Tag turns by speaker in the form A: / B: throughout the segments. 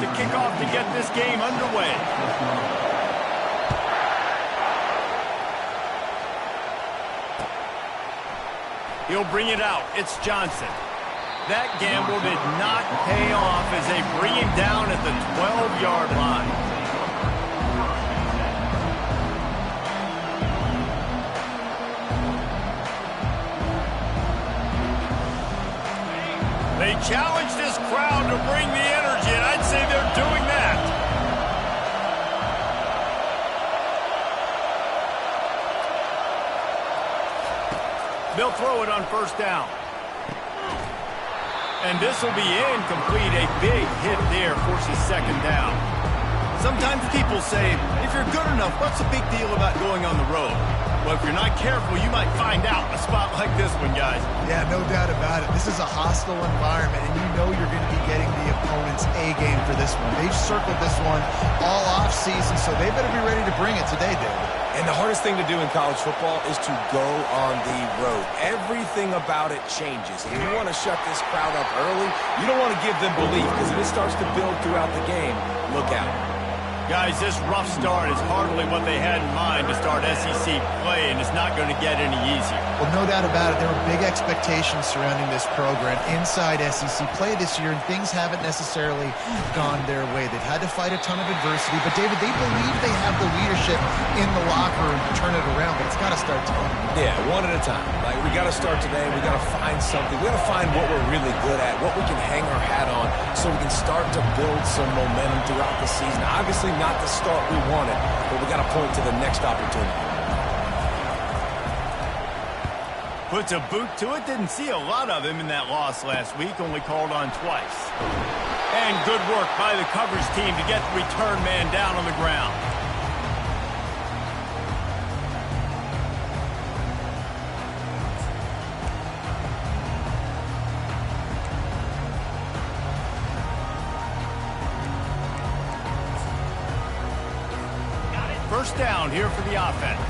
A: to kick off to get this game underway. He'll bring it out. It's Johnson. That gamble did not pay off as they bring him down at the 12-yard line. They challenge this crowd to bring the energy, and I'd say they're doing that. They'll throw it on first down. And this will be incomplete. A big hit there forces second down. Sometimes people say, if you're good enough, what's the big deal about going on the road? Well, if you're not careful, you might find out a spot like this one, guys.
B: Yeah, no doubt about it. This is a hostile environment, and you know you're going to be getting the opponent's A game for this one. They've circled this one all off-season, so they better be ready to bring it today, David.
C: And the hardest thing to do in college football is to go on the road. Everything about it changes. And you want to shut this crowd up early. You don't want to give them belief, because if it starts to build throughout the game, look out.
A: Guys, this rough start is hardly what they had in mind to start SEC play, and it's not going to get any easier.
B: Well, no doubt about it. There were big expectations surrounding this program inside SEC play this year, and things haven't necessarily gone their way. They've had to fight a ton of adversity, but, David, they believe they have the leadership in the locker room to turn it around, but it's got to start today.
C: Yeah, one at a time. Like, we got to start today. We got to find something. We got to find what we're really good at, what we can hang our hat on, so we can start to build some momentum throughout the season. Obviously, not the start we wanted, but we got to point to the next opportunity.
A: Puts a boot to it. Didn't see a lot of him in that loss last week, only called on twice. And good work by the coverage team to get the return man down on the ground. First down here for the offense.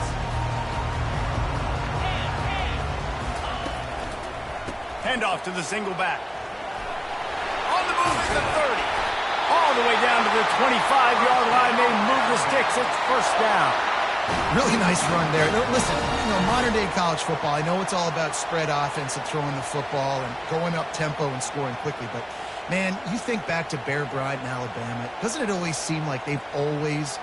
A: Handoff to the single back. On the move to the 30. All the way down to the 25-yard line. They move the sticks. It's first down.
B: Really nice run there. Listen, modern-day college football, I know it's all about spread offense and throwing the football and going up tempo and scoring quickly, but, man, you think back to Bear Bryant in Alabama, doesn't it always seem like they've always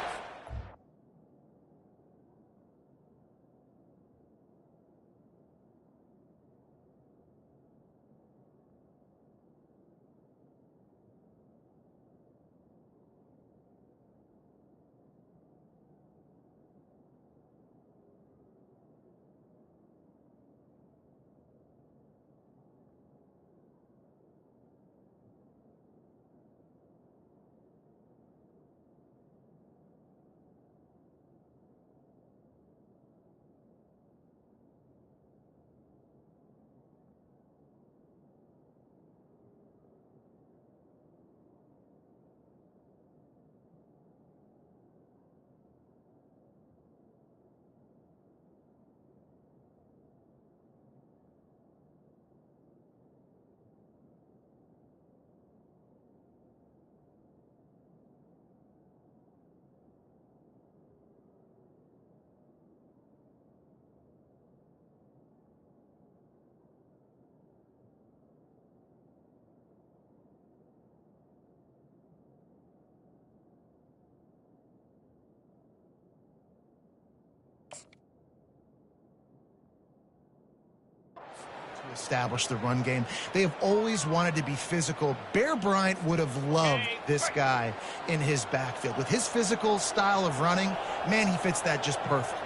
B: establish the run game. They have always wanted to be physical. Bear Bryant would have loved this guy in his backfield. With his physical style of running, man, he fits that just perfect.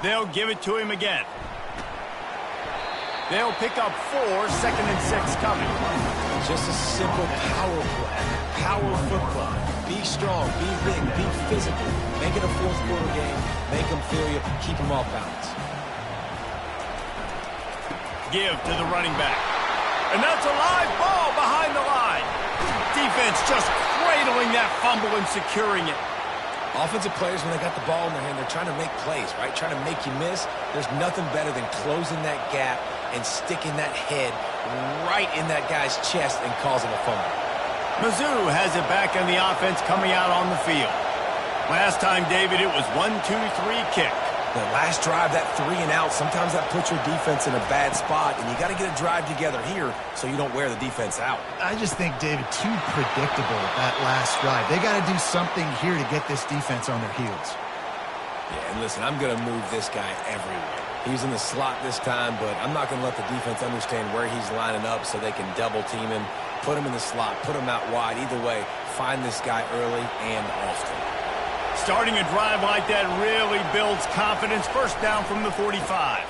A: They'll give it to him again. They'll pick up 4, 2nd and 6 coming.
C: Just a simple power play. Power football. Be strong, be big, be physical. Make it a fourth quarter game. Make them feel you. Keep them off balance.
A: Give to the running back. And that's a live ball behind the line. Defense just cradling that fumble and securing it.
C: Offensive players, when they got the ball in their hand, they're trying to make plays, right? Trying to make you miss. There's nothing better than closing that gap and sticking that head right in that guy's chest and causing a fumble.
A: Mizzou has it back on the offense coming out on the field. Last time, David, it was 1-2-3 kick.
C: The last drive, that 3 and out, sometimes that puts your defense in a bad spot, and you got to get a drive together here so you don't wear the defense out.
B: I just think, David, too predictable that last drive. They got to do something here to get this defense on their heels.
C: Yeah, and listen, I'm going to move this guy everywhere. He's in the slot this time, but I'm not going to let the defense understand where he's lining up so they can double team him, put him in the slot, put him out wide. Either way, find this guy early and often.
A: Starting a drive like that really builds confidence. First down from the 45.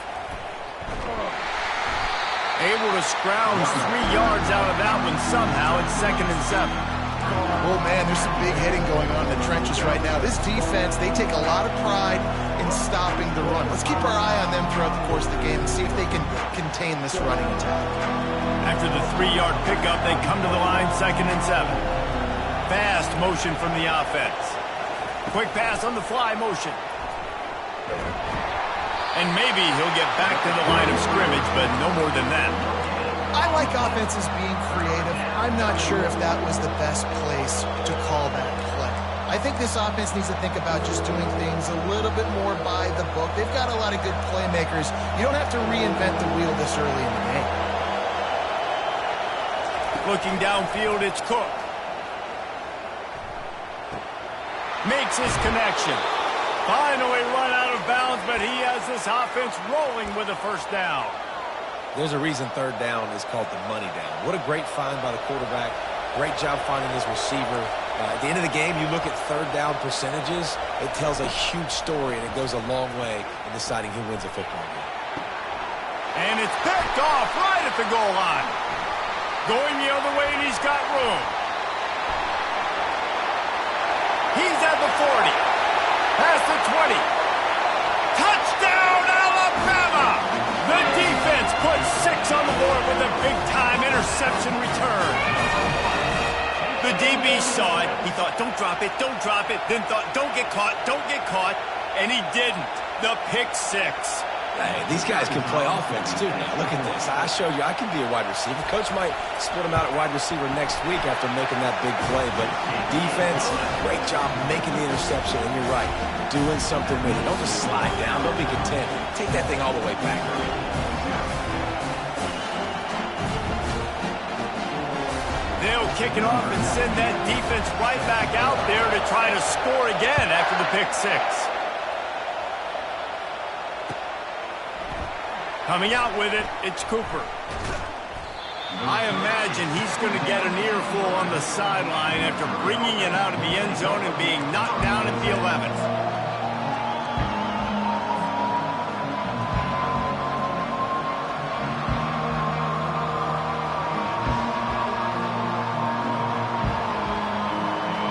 A: Able to scrounge 3 yards out of that one somehow. It's 2nd and 7.
B: Oh, man, there's some big hitting going on in the trenches right now. This defense, they take a lot of pride in stopping the run. Let's keep our eye on them throughout the course of the game and see if they can contain this running attack. After the 3-yard pickup, they come to the line, 2nd and 7. Fast motion from the offense. Quick pass on the fly motion. And maybe he'll get back to the line of scrimmage, but no more than that. I like offenses being creative. I'm not sure if that was the best place to call that play. I think this offense needs to think about just doing things a little bit more by the book. They've got a lot of good playmakers. You don't have to reinvent the wheel this early in the game. Looking downfield, it's Cook. Makes his connection. Finally run out of bounds, but he has this offense rolling with a first down.
C: There's a reason 3rd down is called the money down. What a great find by the quarterback. Great job finding his receiver. At the end of the game, you look at 3rd down percentages. It tells a huge story, and it goes a long way in deciding who wins a football game.
A: And it's picked off right at the goal line. Going the other way, and he's got room. He's at the 40. Past the 20. Touchdown, Alabama! The defense puts 6 on the board with a big-time interception return. The DB saw it. He thought, don't drop it, don't drop it. Then thought, don't get caught, don't get caught. And he didn't. The pick 6.
C: Hey, these guys can play offense, too. Now, look at this. I show you I can be a wide receiver. Coach might split him out at wide receiver next week after making that big play. But defense, great job making the interception. And you're right, doing something with it. Don't just slide down. Don't be content. Take that thing all the way back.
A: They'll kick it off and send that defense right back out there to try to score again after the pick 6. Coming out with it, it's Cooper. I imagine he's going to get an earful on the sideline after bringing it out of the end zone and being knocked down at the 11th.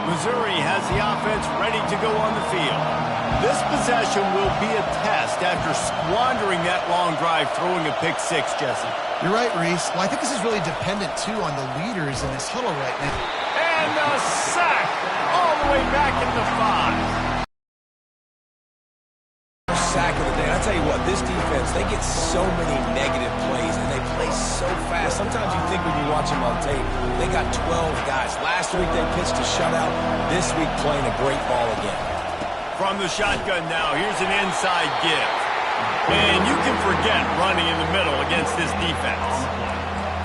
A: Missouri has the offense ready to go on the field. This possession will be a test after squandering that long drive throwing a pick 6, Jesse.
B: You're right, Reese. Well, I think this is really dependent, too, on the leaders in this huddle right now.
A: And a sack all the way back in the 5.
C: Sack of the day. I'll tell you what, this defense, they get so many negative plays, and they play so fast. Sometimes you think when you watch them on tape, they got 12 guys. Last week they pitched a shutout. This week playing a great ball again.
A: From the shotgun now, here's an inside give. And you can forget running in the middle against this defense.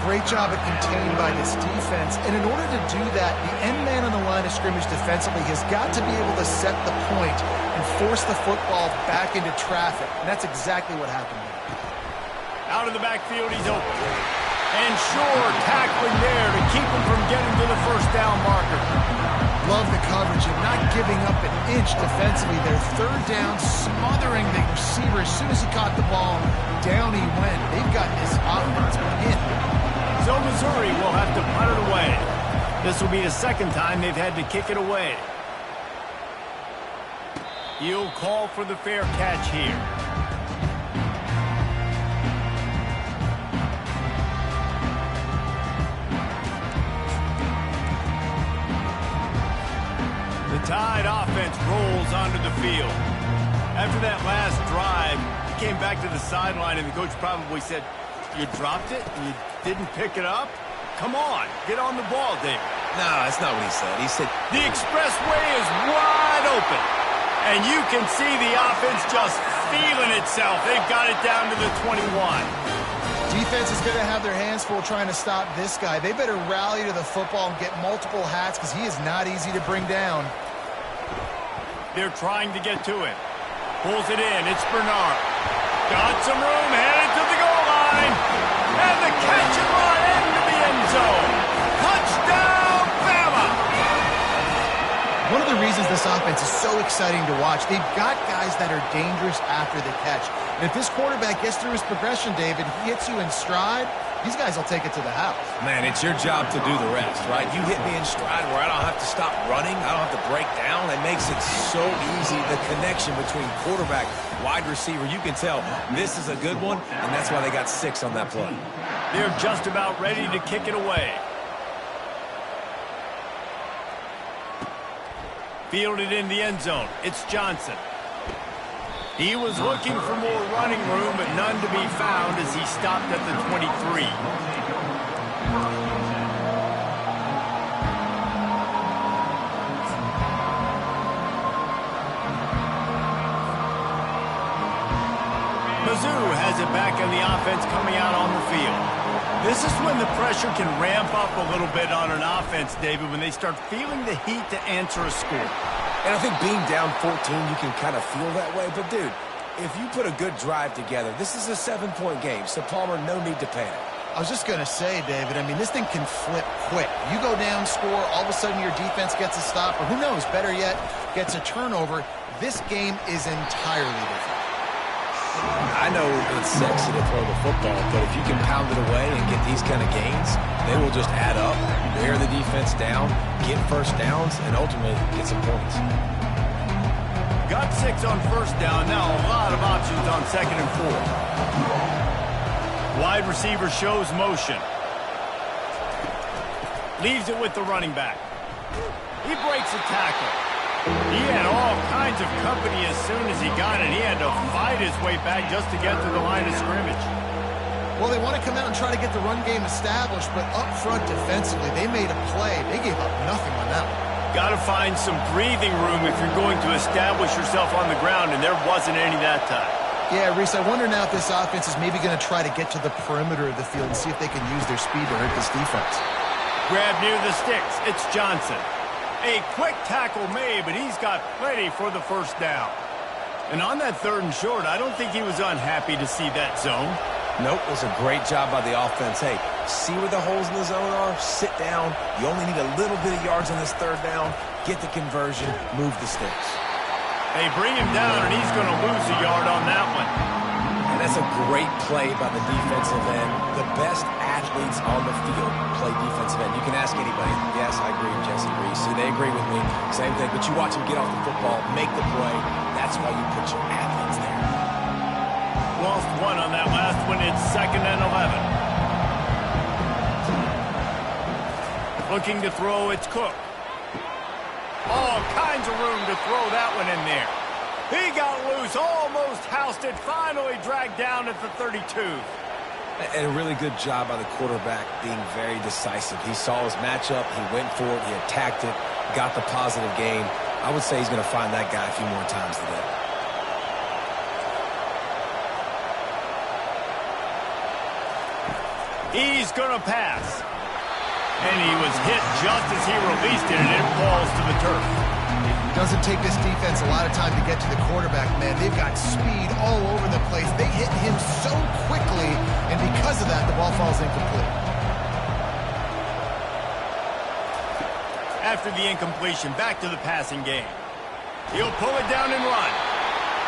B: Great job at contained by this defense. And in order to do that, the end man on the line of scrimmage defensively has got to be able to set the point and force the football back into traffic. And that's exactly what happened there.
A: Out of the backfield, he's open. And sure, tackling there to keep him from getting to the first down marker.
B: Love the coverage and not giving up an inch defensively. Their 3rd down, smothering the receiver. As soon as he caught the ball, down he went. They've got this offense in.
A: So Missouri will have to punt it away. This will be the 2nd time they've had to kick it away. He'll call for the fair catch here. The Tide offense rolls onto the field. After that last drive, he came back to the sideline, and the coach probably said, you dropped it and you didn't pick it up? Come on, get on the ball, David.
C: No, that's not what he said. He said,
A: The expressway is wide open. And you can see the offense just feeling itself. They've got it down to the 21.
B: Defense is going to have their hands full trying to stop this guy. They better rally to the football and get multiple hats because he is not easy to bring down.
A: They're trying to get to it. Pulls it in. It's Bernard. Got some room. Headed to the goal line. And the catch and run into the end zone. Touchdown, Bama!
B: One of the reasons this offense is so exciting to watch, they've got guys that are dangerous after the catch. And if this quarterback gets through his progression, David, he hits you in stride, these guys will take it to the house.
C: man, it's your job to do the rest, right? You hit me in stride where I don't have to stop running. I don't have to break down. It makes it so easy, the connection between quarterback, wide receiver. You can tell this is a good one, and that's why they got 6 on that play.
A: They're just about ready to kick it away. Fielded in the end zone. It's Johnson. He was looking for more running room, but none to be found as he stopped at the 23. Mizzou has it back in the offense coming out on the field. This is when the pressure can ramp up a little bit on an offense, David, when they start feeling the heat to answer a score.
C: And I think being down 14, you can kind of feel that way. But, dude, if you put a good drive together, this is a 7-point game. So, Palmer, no need to panic.
B: I was just going to say, David, I mean, this thing can flip quick. You go down, score, all of a sudden your defense gets a stop, or who knows, better yet, gets a turnover. This game is entirely different.
C: I know it's sexy to throw the football, but if you can pound it away and get these kind of gains, they will just add up, wear the defense down, get first downs, and ultimately get some points.
A: Got 6 on first down. Now a lot of options on 2nd and 4. Wide receiver shows motion. Leaves it with the running back. He breaks a tackle. He had all kinds of company as soon as he got it. He had to fight his way back just to get to the line of scrimmage.
B: Well, they want to come out and try to get the run game established, but up front defensively, they made a play. They gave up nothing on that one.
A: Got to find some breathing room if you're going to establish yourself on the ground, and there wasn't any that time.
B: Yeah, Reese, I wonder now if this offense is maybe going to try to get to the perimeter of the field and see if they can use their speed to hurt this defense.
A: Grab near the sticks. It's Johnson. A quick tackle made, but he's got plenty for the first down. And on that 3rd and short, I don't think he was unhappy to see that zone.
C: Nope, it was a great job by the offense. Hey, see where the holes in the zone are, sit down. You only need a little bit of yards on this 3rd down. Get the conversion, move the sticks.
A: They bring him down, and he's going to lose a yard on that one.
C: And that's a great play by the defensive end. The best athletes on the field play defensive end. You can ask anybody. Yes, I agree with Jesse Reese. See, they agree with me. Same thing. But you watch them get off the football, make the play. That's why you put your athletes there.
A: Lost 1 on that last one. It's 2nd and 11. Looking to throw, it's Cook. All kinds of room to throw that one in there. He got loose, almost housed it, finally dragged down at the 32.
C: And a really good job by the quarterback being very decisive. He saw his matchup, he went for it, he attacked it, got the positive gain. I would say he's going to find that guy a few more times today.
A: He's going to pass. And he was hit just as he released it, and it falls to the turf.
B: Doesn't take this defense a lot of time to get to the quarterback, man. They've got speed all over the place. They hit him so quickly, and because of that, the ball falls incomplete.
A: After the incompletion, back to the passing game. He'll pull it down and run.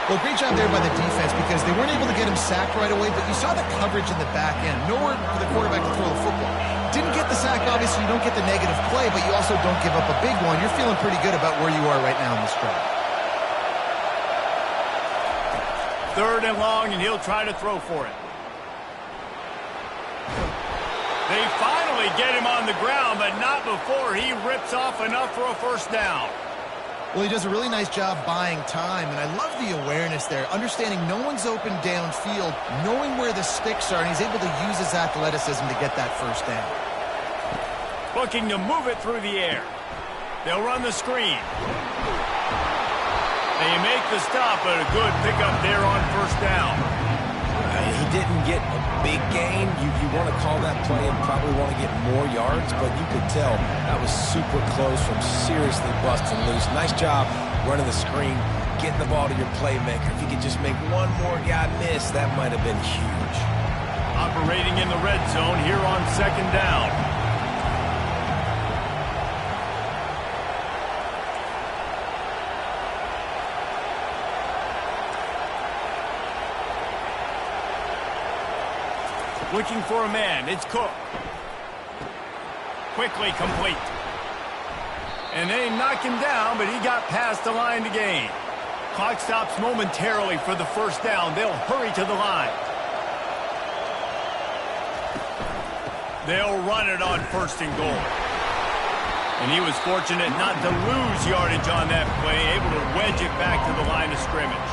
B: Well, great job there by the defense because they weren't able to get him sacked right away, but you saw the coverage in the back end. Nowhere for the quarterback to throw the football. Didn't get the sack, obviously. You don't get the negative play, but you also don't give up a big one. You're feeling pretty good about where you are right now in this drive.
A: 3rd and long, and he'll try to throw for it. They finally get him on the ground, but not before he rips off enough for a first down.
B: Well, he does a really nice job buying time, and I love the awareness there, understanding no one's open downfield, knowing where the sticks are, and he's able to use his athleticism to get that first down.
A: Looking to move it through the air. They'll run the screen. They make the stop, but a good pickup there on first down.
C: He didn't get a big gain. You want to call that play and probably want to get more yards, but you could tell that was super close from seriously busting loose. Nice job running the screen, getting the ball to your playmaker. If you could just make one more guy miss, that might have been huge.
A: Operating in the red zone here on second down. Looking for a man. It's Cook. Quickly complete. And they knock him down, but he got past the line to gain. Clock stops momentarily for the first down. They'll hurry to the line. They'll run it on first and goal. And he was fortunate not to lose yardage on that play, able to wedge it back to the line of scrimmage.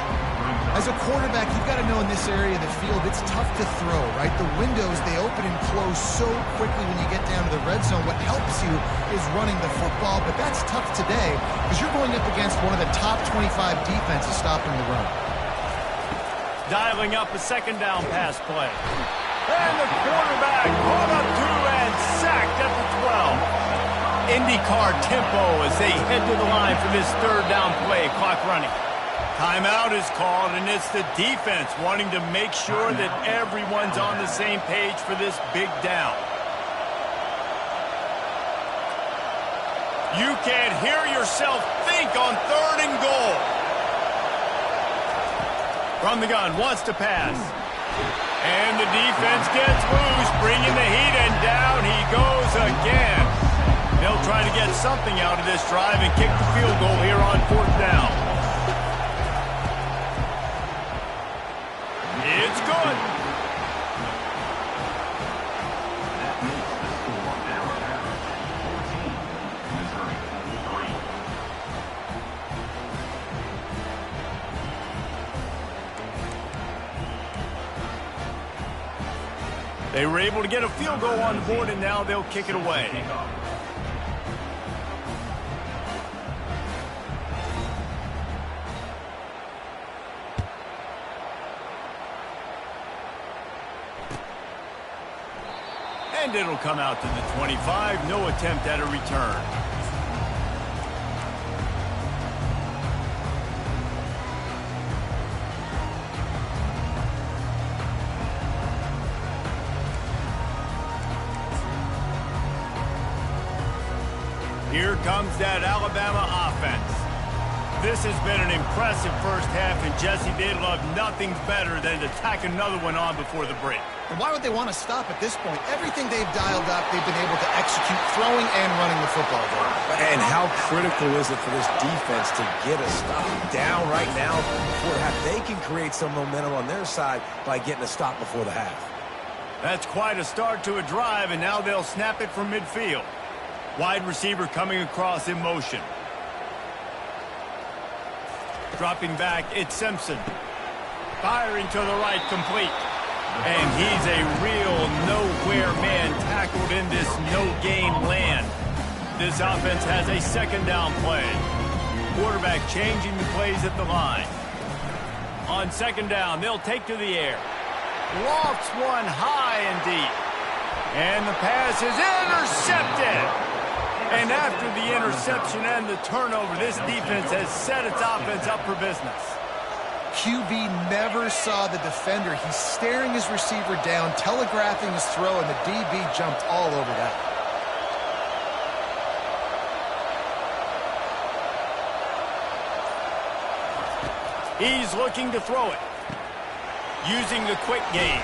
B: As a quarterback, you've got to know in this area of the field, it's tough to throw, right? The windows, they open and close so quickly when you get down to the red zone. What helps you is running the football, but that's tough today because you're going up against one of the top 25 defenses stopping the run.
A: Dialing up a second down pass play. And the quarterback caught up to and sacked at the 12. IndyCar tempo as they head to the line for this third down play. Clock running. Timeout is called, and it's the defense wanting to make sure that everyone's on the same page for this big down. You can't hear yourself think on third and goal. From the gun, wants to pass. And the defense gets loose, bringing the heat, and down he goes again. They'll try to get something out of this drive and kick the field goal here on fourth down. It's good. They were able to get a field goal on the board, and now they'll kick it away. And it'll come out to the 25. No attempt at a return. Here comes that Alabama offense. This has been an impressive first half, and Jesse, they'd love nothing better than to tack another one on before the break.
B: And why would they want to stop at this point? Everything they've dialed up, they've been able to execute throwing and running the football game.
C: And how critical is it for this defense to get a stop down right now before the half? They can create some momentum on their side by getting a stop before the half.
A: That's quite a start to a drive, and now they'll snap it from midfield. Wide receiver coming across in motion. Dropping back, it's Simpson. Firing to the right, complete. And he's a real nowhere man tackled in this no-gain land. This offense has a second down play. Quarterback changing the plays at the line. On second down, they'll take to the air. Lofts one high and deep. And the pass is intercepted. And after the interception and the turnover, this defense has set its offense up for business.
B: QB never saw the defender. He's staring his receiver down, telegraphing his throw, and the DB jumped all over that.
A: He's looking to throw it. Using the quick game.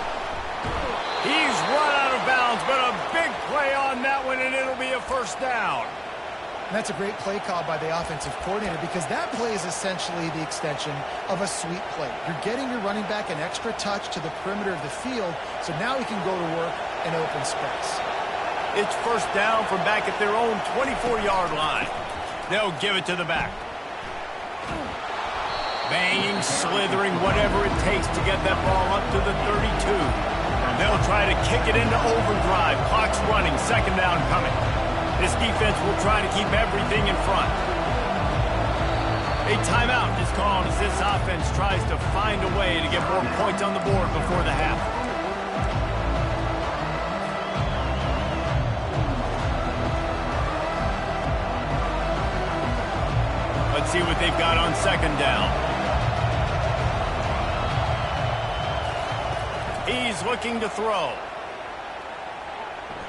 A: He's run out of bounds, but a big play on that one, and it'll be a first down.
B: And that's a great play call by the offensive coordinator because that play is essentially the extension of a sweep play. You're getting your running back an extra touch to the perimeter of the field, so now he can go to work in open space.
A: It's first down from back at their own 24-yard line. They'll give it to the back. Banging, slithering, whatever it takes to get that ball up to the 32. They'll try to kick it into overdrive. Clock's running. Second down coming. This defense will try to keep everything in front. A timeout is called as this offense tries to find a way to get more points on the board before the half. Let's see what they've got on second down. He's looking to throw.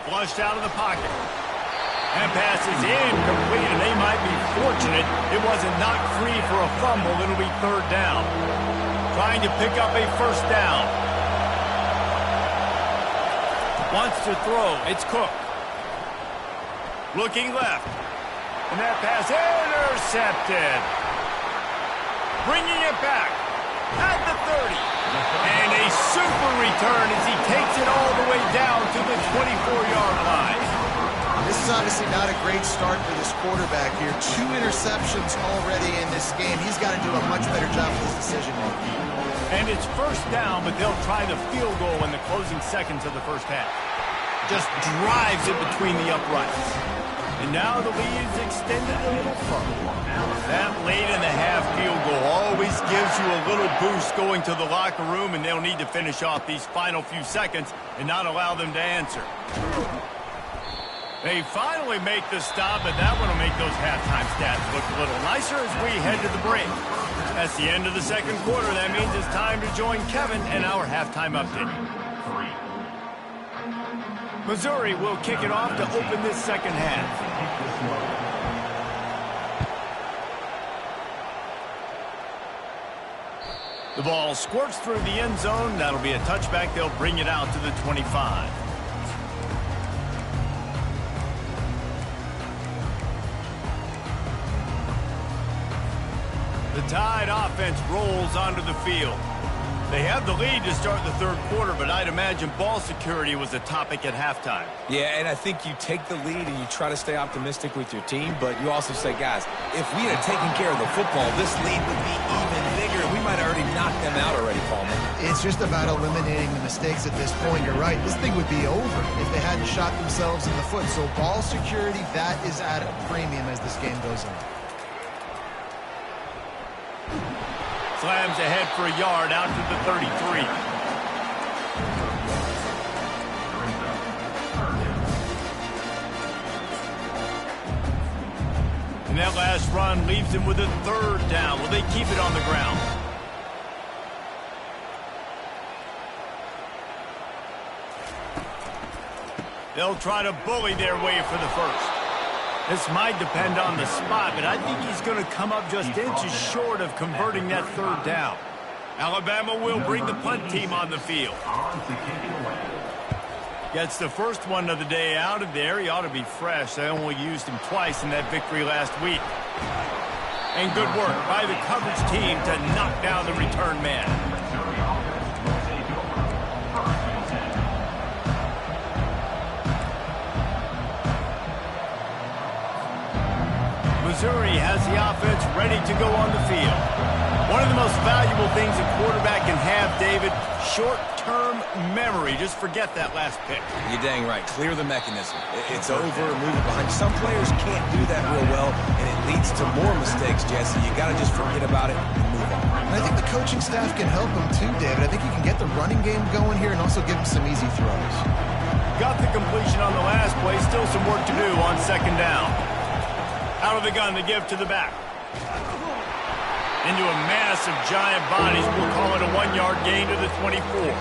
A: Flushed out of the pocket. That pass is incomplete, and they might be fortunate it wasn't knocked free for a fumble. It'll be third down. Trying to pick up a first down. Wants to throw. It's Cook. Looking left. And that pass intercepted. Bringing it back at the 30. And a super return as he takes it all the way down to the 24-yard line.
B: This is obviously not a great start for this quarterback here. 2 interceptions already in this game. He's got to do a much better job with his decision-making.
A: And it's first down, but they'll try the field goal in the closing seconds of the first half. Just drives it between the uprights. And now the lead is extended a little further. That late in the half field goal always gives you a little boost going to the locker room, and they'll need to finish off these final few seconds and not allow them to answer. They finally make the stop, but that one will make those halftime stats look a little nicer as we head to the break. That's the end of the second quarter. That means it's time to join Kevin and our halftime update. Missouri will kick it off to open this second half. The ball squirts through the end zone. That'll be a touchback. They'll bring it out to the 25. The Tide offense rolls onto the field. They have the lead to start the third quarter, but I'd imagine ball security was a topic at halftime.
C: Yeah, and I think you take the lead and you try to stay optimistic with your team, but you also say, guys, if we had taken care of the football, this lead would be even bigger. We might have already knocked them out already, Palmer. It's
B: just about eliminating the mistakes at this point. You're right. This thing would be over if they hadn't shot themselves in the foot. So ball security, that is at a premium as this game goes on.
A: Slams ahead for a yard out to the 33. And that last run leaves him with a third down. Will they keep it on the ground? They'll try to bully their way for the first. This might depend on the spot, but I think he's going to come up just inches short of converting that third down. Alabama will bring the punt team on the field. Gets the first one of the day out of there. He ought to be fresh. They only used him twice in that victory last week. And good work by the coverage team to knock down the return man. Missouri has the offense ready to go on the field. One of the most valuable things a quarterback can have, David, short-term memory. Just forget that last pick.
C: You're dang right. Clear the mechanism. It's over, move it behind. Some players can't do that real well, and it leads to more mistakes, Jesse. You got to just forget about it and move on.
B: And I think the coaching staff can help him too, David. I think he can get the running game going here and also give him some easy throws.
A: Got the completion on the last play. Still some work to do on second down. Out of the gun, the give to the back. Into a mass of giant bodies. We'll call it a 1-yard gain to the 24.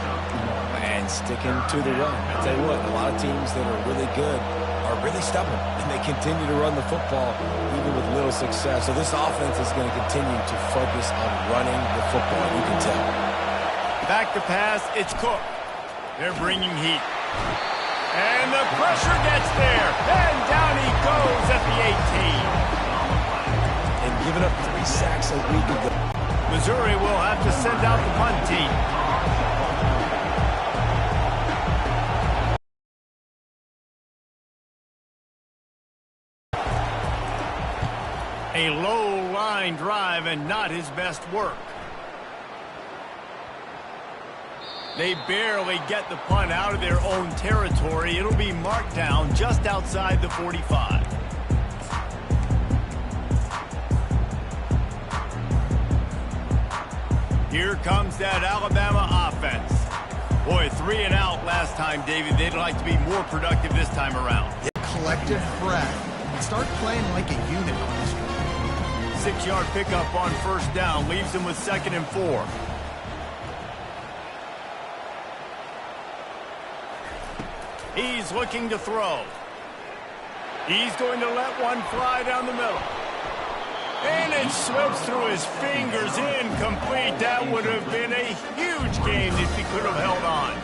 C: And sticking to the run. I tell you what, a lot of teams that are really good are really stubborn, and they continue to run the football even with little success. So this offense is going to continue to focus on running the football. You can tell.
A: Back to pass. It's Cook. They're bringing heat. And the pressure gets there. And down he goes at the 18.
C: And giving up 3 sacks a week ago.
A: Missouri will have to send out the punt team. A low line drive and not his best work. They barely get the punt out of their own territory. It'll be marked down just outside the 45. Here comes that Alabama offense. Boy, 3 and out last time, David. They'd like to be more productive this time around.
B: Collective breath and start playing like a unit on this one.
A: 6-yard pickup on first down leaves them with 2nd and 4. He's looking to throw. He's going to let one fly down the middle. And it slips through his fingers, incomplete. That would have been a huge game if he could have held on.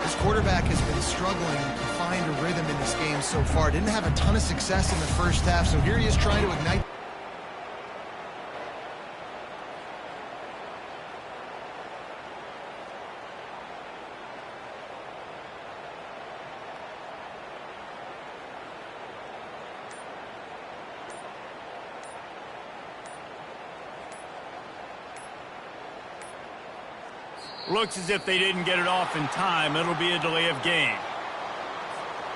B: This quarterback has been struggling to find a rhythm in this game so far. Didn't have a ton of success in the first half, so here he is trying to ignite.
A: Looks as if they didn't get it off in time. It'll be a delay of game.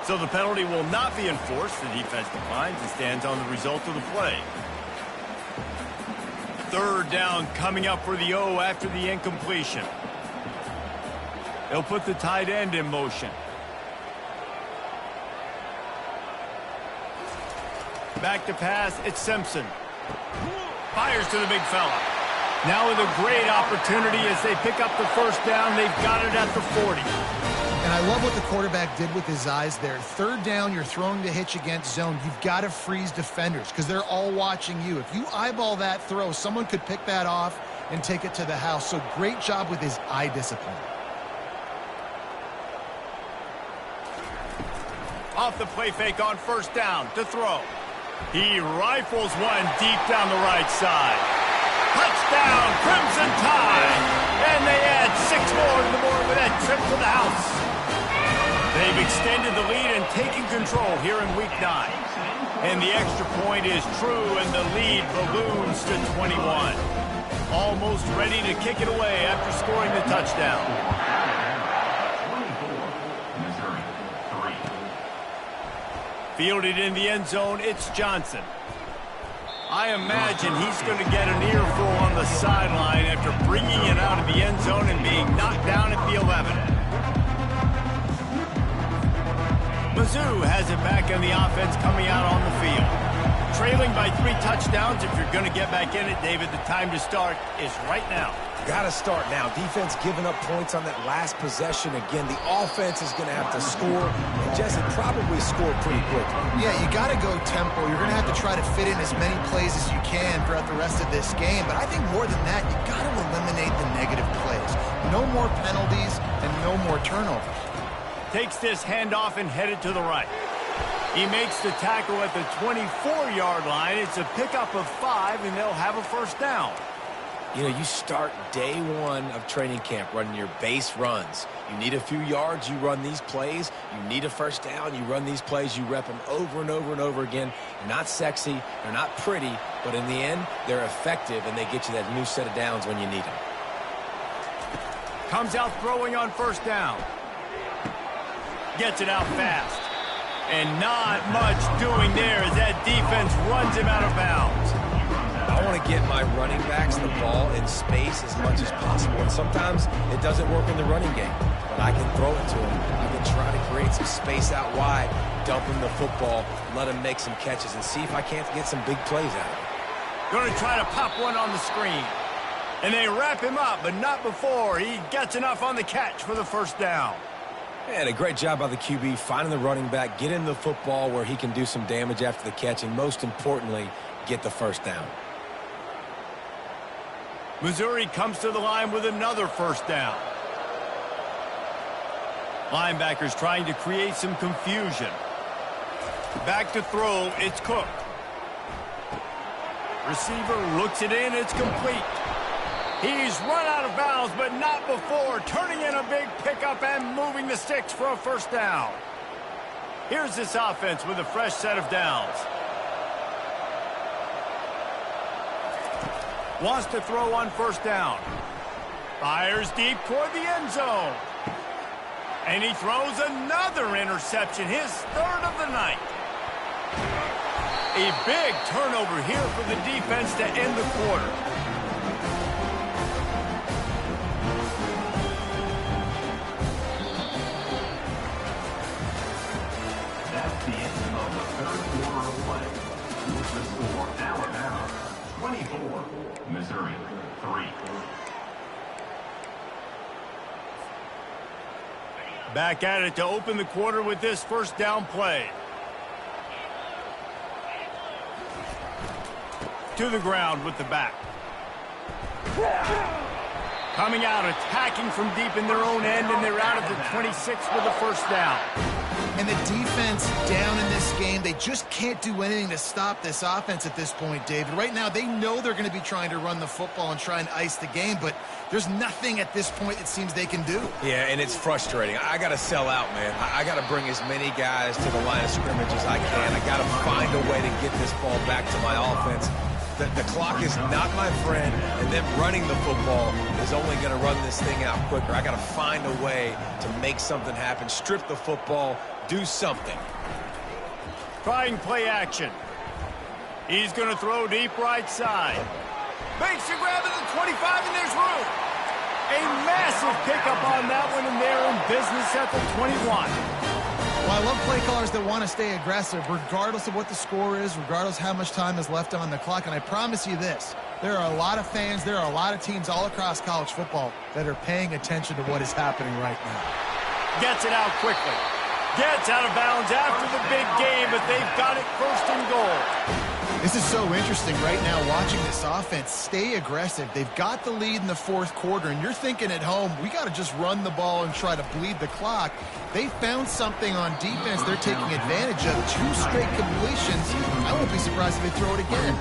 A: So the penalty will not be enforced. The defense declines and stands on the result of the play. 3rd down coming up for the O after the incompletion. They'll put the tight end in motion. Back to pass, it's Simpson. Fires to the big fella. Now with a great opportunity as they pick up the first down. They've got it at the 40.
B: And I love what the quarterback did with his eyes there. 3rd down, you're throwing the hitch against zone. You've got to freeze defenders because they're all watching you. If you eyeball that throw, someone could pick that off and take it to the house. So great job with his eye discipline.
A: Off the play fake on first down to throw. He rifles one deep down the right side. Touchdown, Crimson Tide! And they add 6 more to the board with that trip to the house. They've extended the lead and taken control here in Week 9. And the extra point is true, and the lead balloons to 21. Almost ready to kick it away after scoring the touchdown. Fielded in the end zone, it's Johnson. I imagine he's going to get an earful on the sideline after bringing it out of the end zone and being knocked down at the 11. Mizzou has it back in the offense coming out on the field. Trailing by 3 touchdowns. If you're going to get back in it, David, the time to start is right now.
C: Got to start now. Defense giving up points on that last possession. Again, the offense is going to have to score, and Jesse probably score pretty quickly.
B: Yeah, you got to go tempo. You're going to have to try to fit in as many plays as you can throughout the rest of this game. But I think more than that, you got to eliminate the negative plays. No more penalties and no more turnovers.
A: Takes this handoff and headed to the right. He makes the tackle at the 24-yard line. It's a pickup of 5, and they'll have a first down.
C: You know, you start day 1 of training camp running your base runs. You need a few yards, you run these plays. You need a first down, you run these plays. You rep them over and over and over again. They're not sexy, they're not pretty, but in the end, they're effective, and they get you that new set of downs when you need them.
A: Comes out throwing on first down. Gets it out fast. And not much doing there as that defense runs him out of bounds.
C: I want to get my running backs the ball in space as much as possible. And sometimes it doesn't work in the running game, but I can throw it to him. I can try to create some space out wide, dump him the football, let him make some catches, and see if I can't get some big plays out of him.
A: Going to try to pop one on the screen. And they wrap him up, but not before he gets enough on the catch for the first down.
C: And a great job by the QB finding the running back, getting the football where he can do some damage after the catch, and most importantly, get the first down.
A: Missouri comes to the line with another first down. Linebackers trying to create some confusion. Back to throw, it's Cook. Receiver looks it in, it's complete. He's run out of bounds, but not before turning in a big pickup and moving the sticks for a first down. Here's this offense with a fresh set of downs. Wants to throw on first down. Fires deep toward the end zone. And he throws another interception, his 3rd of the night. A big turnover here for the defense to end the quarter.
D: With the score, Alabama 24, Missouri 3.
A: Back at it to open the quarter with this first down play. To the ground with the back. Coming out, attacking from deep in their own end, and they're out at the 26 with the first down.
B: And the defense down in this game, they just can't do anything to stop this offense at this point, David. Right now, they know they're going to be trying to run the football and try and ice the game, but there's nothing at this point it seems they can do.
C: Yeah, and it's frustrating. I got to sell out, man. I got to bring as many guys to the line of scrimmage as I can. I got to find a way to get this ball back to my offense. The clock is not my friend, and them running the football is only going to run this thing out quicker. I got to find a way to make something happen, strip the football, do something.
A: Trying play action. He's going to throw deep right side. Makes a grab at the 25, and there's room. A massive pickup on that one, and they're in business at the 21.
B: Well, I love play callers that want to stay aggressive, regardless of what the score is, regardless how much time is left on the clock. And I promise you this, there are a lot of fans, there are a lot of teams all across college football that are paying attention to what is happening right now.
A: Gets it out quickly. Gets out of bounds after the big game, but they've got it first and goal.
B: This is so interesting right now watching this offense stay aggressive. They've got the lead in the fourth quarter, and you're thinking at home, we got to just run the ball and try to bleed the clock. They found something on defense they're taking advantage of. 2 straight completions. I won't be surprised if they throw it again.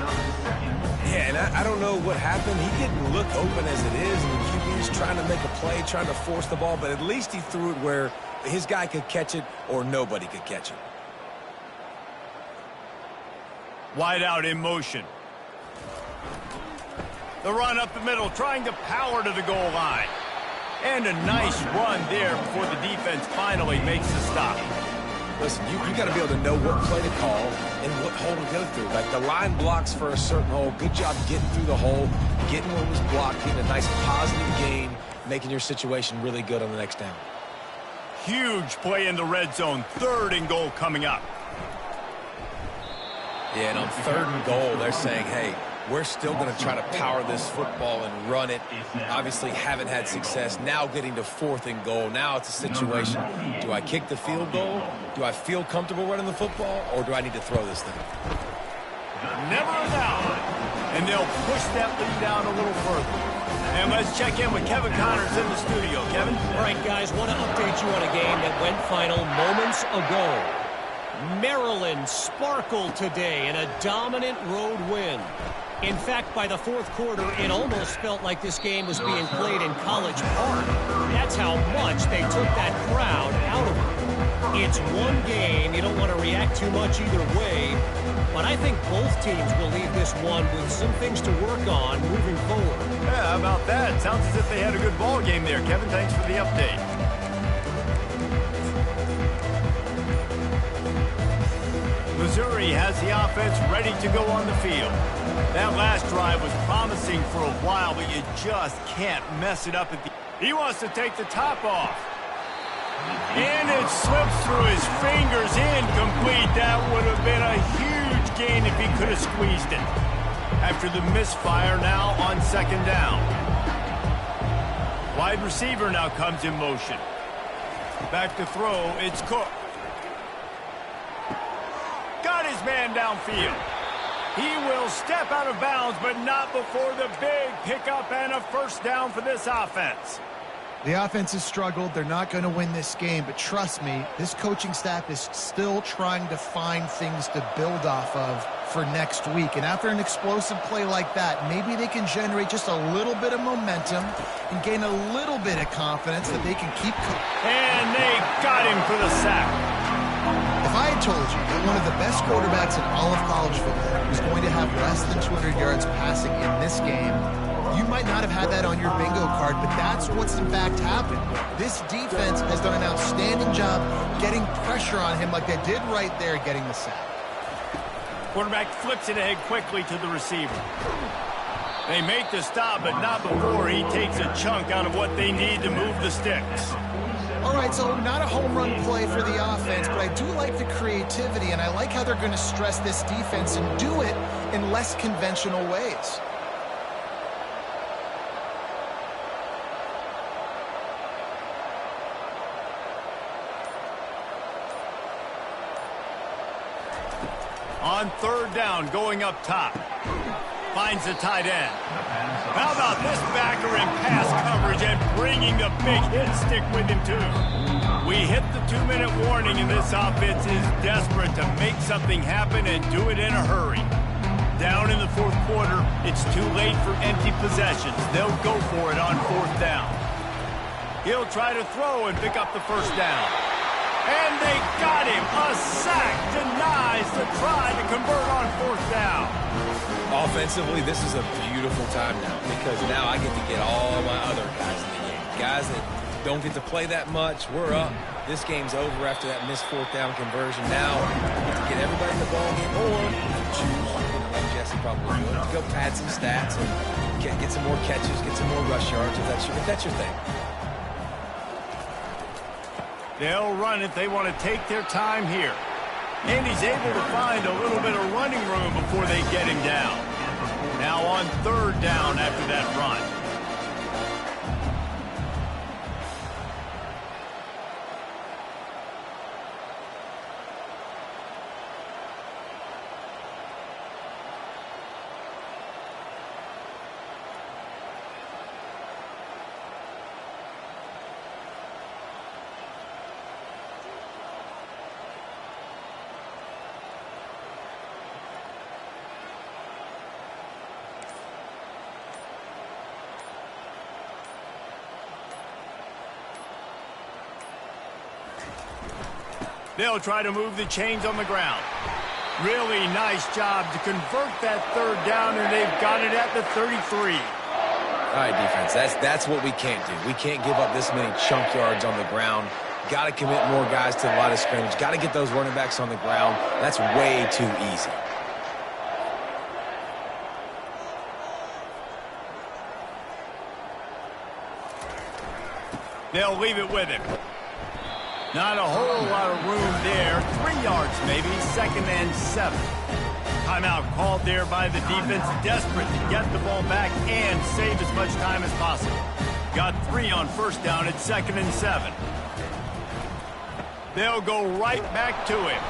C: Yeah, and I don't know what happened. He didn't look open as it is, and the QB's trying to make a play, trying to force the ball, but at least he threw it where his guy could catch it or nobody could catch it.
A: Wide out in motion. The run up the middle, trying to power to the goal line. And a nice run there before the defense finally makes the stop.
C: Listen, you got to be able to know what play to call and what hole to go through. Like the line blocks for a certain hole. Good job getting through the hole, getting what was blocked, getting a nice positive gain, making your situation really good on the next down.
A: Huge play in the red zone. 3rd and goal coming up.
C: Yeah, and on 3rd and goal, they're saying, hey, we're still going to try to power this football and run it. Obviously haven't had success. Now getting to 4th and goal. Now it's a situation. Do I kick the field goal? Do I feel comfortable running the football? Or do I need to throw this thing?
A: Never a doubt. And they'll push that lead out a little further. And let's check in with Kevin Connors in the studio. Kevin?
E: All right, guys, want to update you on a game that went final moments ago. Maryland sparkled today in a dominant road win. In fact, by the fourth quarter, it almost felt like this game was being played in College Park. That's how much they took that crowd out of it. It's one game. You don't want to react too much either way. But I think both teams will leave this one with some things to work on moving forward.
A: Yeah, how about that? Sounds as if they had a good ball game there. Kevin, thanks for the update. Missouri has the offense ready to go on the field. That last drive was promising for a while, but you just can't mess it up at the... He wants to take the top off. And it slips through his fingers, incomplete. That would have been a huge gain if he could have squeezed it. After the misfire, now on 2nd down. Wide receiver now comes in motion. Back to throw, it's Cook. Got his man downfield. He will step out of bounds, but not before the big pickup and a first down for this offense.
B: The offense has struggled. They're not going to win this game, but trust me, this coaching staff is still trying to find things to build off of for next week. And after an explosive play like that, maybe they can generate just a little bit of momentum and gain a little bit of confidence that they can keep...
A: And they got him for the sack.
B: If I had told you that one of the best quarterbacks in all of college football was going to have less than 200 yards passing in this game, you might not have had that on your bingo card, but that's what's in fact happened. This defense has done an outstanding job getting pressure on him like they did right there, getting the sack.
A: Quarterback flips it ahead quickly to the receiver. They make the stop, but not before he takes a chunk out of what they need to move the sticks.
B: All right, so not a home run play for the offense, but I do like the creativity, and I like how they're going to stress this defense and do it in less conventional ways.
A: On third down, going up top. Finds the tight end. How about this backer in pass coverage and bringing the big hit stick with him, too? We hit the 2-minute warning, and this offense is desperate to make something happen and do it in a hurry. Down in the fourth quarter, it's too late for empty possessions. They'll go for it on fourth down. He'll try to throw and pick up the first down. And they got him. A sack denies the try to convert on fourth down.
C: Offensively, this is a beautiful time now because now I get to get all my other guys in the game. Guys that don't get to play that much. We're up. This game's over after that missed fourth down conversion. Now I get to get everybody in the ball game or choose, like Jesse probably would, to go pad some stats and get some more catches, get some more rush yards if that's your thing.
A: They'll run it. They want to take their time here. And he's able to find a little bit of running room before they get him down. Now on third down after that run. They'll try to move the chains on the ground. Really nice job to convert that third down, and they've got it at the 33.
C: All right, defense, that's what we can't do. We can't give up this many chunk yards on the ground. Got to commit more guys to the line of scrimmage. Got to get those running backs on the ground. That's way too easy.
A: They'll leave it with him. Not a whole lot of room there. 3 yards maybe, 2nd and 7. Timeout called there by the defense, desperate to get the ball back and save as much time as possible. Got 3 on first down at 2nd and 7. They'll go right back to him.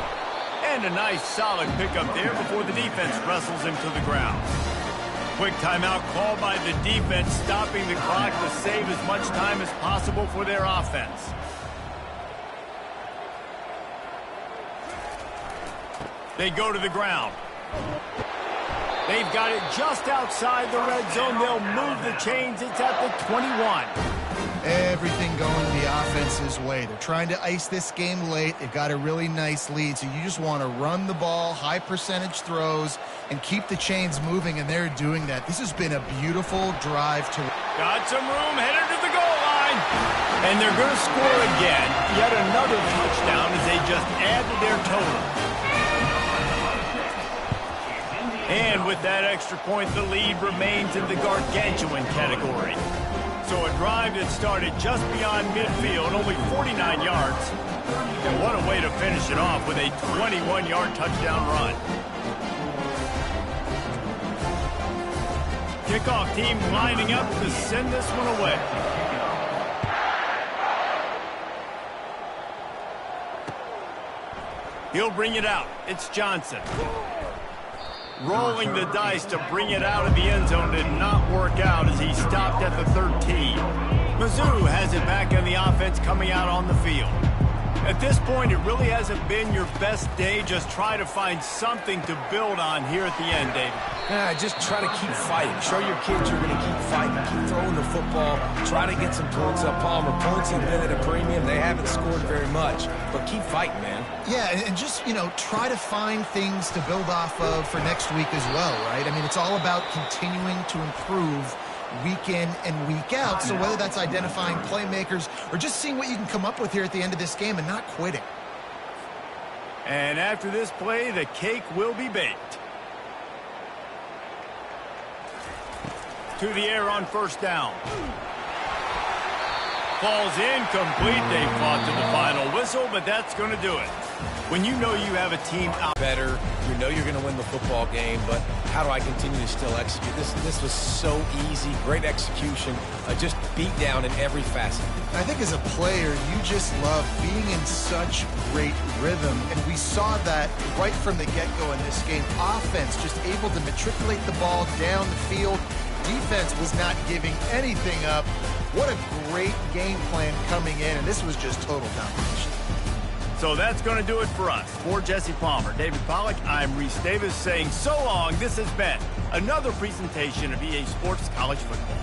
A: And a nice solid pickup there before the defense wrestles him to the ground. Quick timeout called by the defense, stopping the clock to save as much time as possible for their offense. They go to the ground. They've got it just outside the red zone. They'll move the chains. It's at the 21.
B: Everything going the offense's way. They're trying to ice this game late. They've got a really nice lead, so you just want to run the ball, high percentage throws, and keep the chains moving, and they're doing that. This has been a beautiful drive to...
A: Got some room, headed to the goal line. And they're going to score again. Yet another touchdown as they just add to their total. And with that extra point, the lead remains in the gargantuan category. So a drive that started just beyond midfield, only 49 yards. And what a way to finish it off with a 21-yard touchdown run. Kickoff team lining up to send this one away. He'll bring it out. It's Johnson. Rolling the dice to bring it out of the end zone did not work out as he stopped at the 13. Mizzou has it back on the offense coming out on the field. At this point, it really hasn't been your best day. Just try to find something to build on here at the end, David.
C: Yeah, just try to keep fighting. Show your kids you're going to keep fighting. Keep throwing the football. Try to get some points up. Palmer, points have been at a premium. They haven't scored very much, but keep fighting, man.
B: Yeah, and just, try to find things to build off of for next week as well, right? I mean, it's all about continuing to improve week in and week out. So whether that's identifying playmakers or just seeing what you can come up with here at the end of this game and not quitting.
A: And after this play, the cake will be baked. To the air on first down. falls incomplete. They fought to the final whistle, but that's going to do it. When you know you have a team out
C: better, you know you're going to win the football game, but how do I continue to still execute? This was so easy, great execution, just beat down in every facet.
B: I think as a player, you just love being in such great rhythm, and we saw that right from the get-go in this game. Offense just able to matriculate the ball down the field. Defense was not giving anything up. What a great game plan coming in, and this was just total domination.
A: So that's going to do it for us. For Jesse Palmer, David Pollack, I'm Reese Davis saying so long. This has been another presentation of EA Sports College Football.